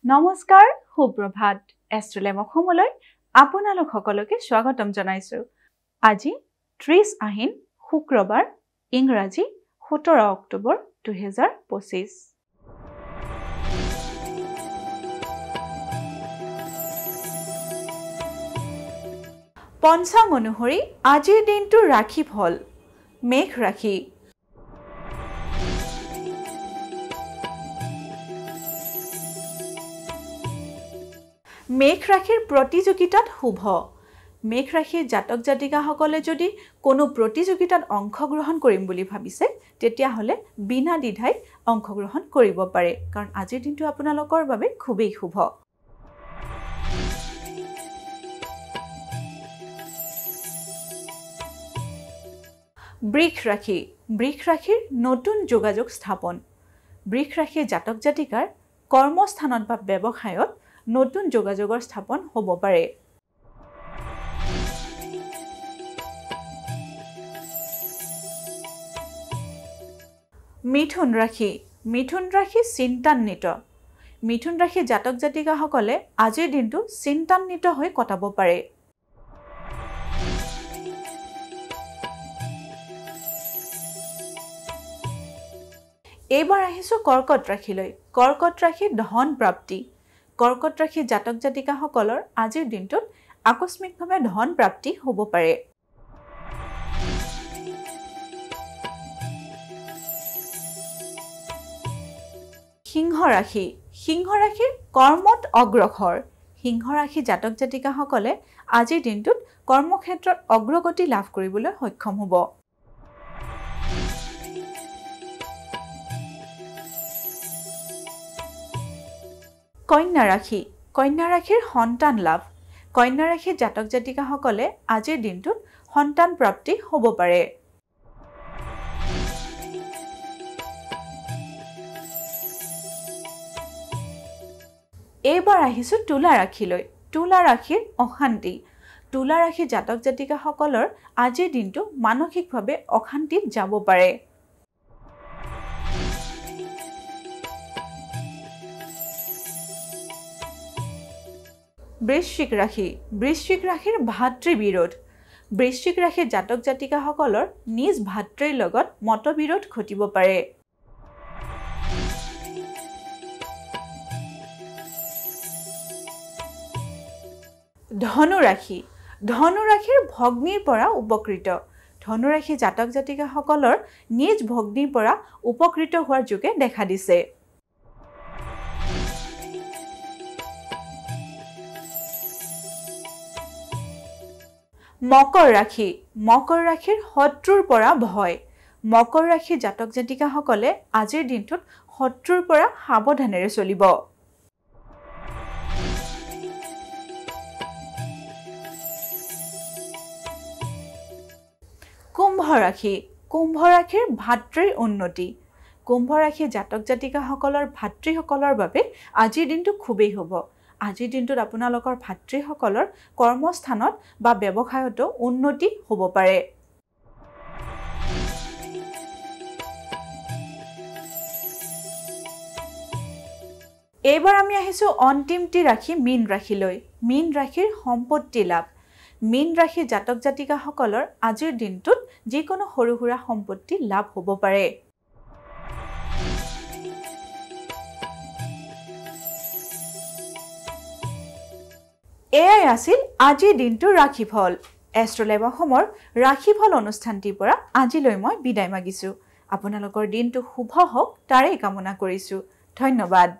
নমস্কাৰ সুপ্ৰভাত এষ্ট্ৰলেম অসমলৈ আপোনালোক সকলোকে স্বাগতম জনাইছো আজি 30 আহিন শুক্ৰবাৰ ইংৰাজী 17 অক্টোবৰ 2025 পঞ্চাং অনুসৰি আজিৰ দিনটো ৰাখি ফল মেঘ ৰাখি মেঘ ৰাখিৰ প্ৰতিযোগিতাত শুভ মেঘ ৰাখিৰ জাতক জাতিকাসকলে যদি কোনো প্ৰতিযোগিতাত অংশগ্ৰহণ কৰিম বুলি ভাবিছে তেতিয়া হলে বিনা দ্বিধাই অংশগ্ৰহণ কৰিব পাৰে কাৰণ আজিৰ দিনটো আপোনালোকৰ বাবে খুবেই শুভ বৃষ ৰাখিৰ নতুন যোগাযোগ স্থাপন বৃষ ৰাখিৰ জাতক জাতিকাৰ কৰ্মস্থানত বা ব্যৱসায়ত নতুন যোগাযোগৰ স্থাপন হ'ব পাৰে মিথুন ৰাশি চিন্তান্বিত মিথুন ৰাশি জাতক জাতিকাসকলে আজিৰ দিনটো চিন্তান্বিত হৈ কটাব পাৰে এইবাৰ আহিছো কৰ্কট ৰাশিলৈ কৰ্কট ৰাশি ধন প্ৰাপ্তি কৰ্কট ৰাশি জাতক জাতিকাসকলৰ আজিৰ দিনটোত আকস্মিকভাৱে ধন প্ৰাপ্তি হ'ব পাৰে সিংহ ৰাশিৰ কৰ্মত অগ্ৰসৰ সিংহ ৰাশি জাতক জাতিকাসকলে আজিৰ দিনটোত কৰ্মক্ষেত্ৰত অগ্ৰগতি লাভ কৰিবলৈ সক্ষম হ'ব কন্যা ৰাশিৰ সন্তান লাভ কন্যা ৰাশিৰ জাতক জাতিকাসকলে আজিৰ দিনটোত সন্তান প্ৰাপ্তি হ'ব পাৰে এইবাৰ আহিছো তুলা ৰাশিৰ অশান্তি তুলা ৰাশি জাতক জাতিকাসকলৰ আজিৰ দিনটো মানসিকভাৱে অশান্তিত যাব পাৰে বৃশ্চিক ৰাশিৰ ভাতৃবিৰোধ বৃশ্চিক ৰাশিৰ জাতক জাতিকাসকলৰ নিজ ভাতৃৰ লগত মতবিৰোধ ঘটিব পাৰে ধনু ৰাশিৰ ভগ্নীৰ পৰা উপকৃত ধনু ৰাশি জাতক জাতিকাসকলৰ নিজ ভগ্নীৰ পৰা উপকৃত হোৱাৰ যোগে দেখা দিছে মকৰ ৰাশিৰ শত্ৰুৰ পৰা ভয় মকৰ ৰাশি জাতক জাতিকাসকলে আজিৰ দিনটোত শত্ৰুৰ পৰা সাৱধানেৰে চলিব কুম্ভ ৰাশিৰ ভাতৃৰ উন্নতি কুম্ভ ৰাশি জাতক জাতিকাসকলৰ ভাতৃসকলৰ বাবে আজিৰ দিনটো খুবেই শুভ আজিৰ দিনটোত আপোনালোকৰ ভাতৃসকলৰ কৰ্মস্থানত বা ব্যৱসায়তো উন্নতি হ'ব পাৰে এইবাৰ আমি আহিছো অন্তিমটি ৰাশি মীন ৰাশিলৈ মীন ৰাশিৰ সম্পত্তি লাভ মীন ৰাশি জাতক জাতিকাসকলৰ আজিৰ দিনটোত যিকোনো সৰু সুৰা সম্পত্তি লাভ হ'ব পাৰে এয়াই আছিল আজিৰ দিনটোৰ ৰাশিফল এষ্ট্ৰলেম অসমৰ ৰাশিফল অনুষ্ঠানটিৰ পৰা আজিলৈ মই বিদায় মাগিছো আপোনালোকৰ দিনটো শুভ হওক তাৰে কামনা কৰিছো ধন্যবাদ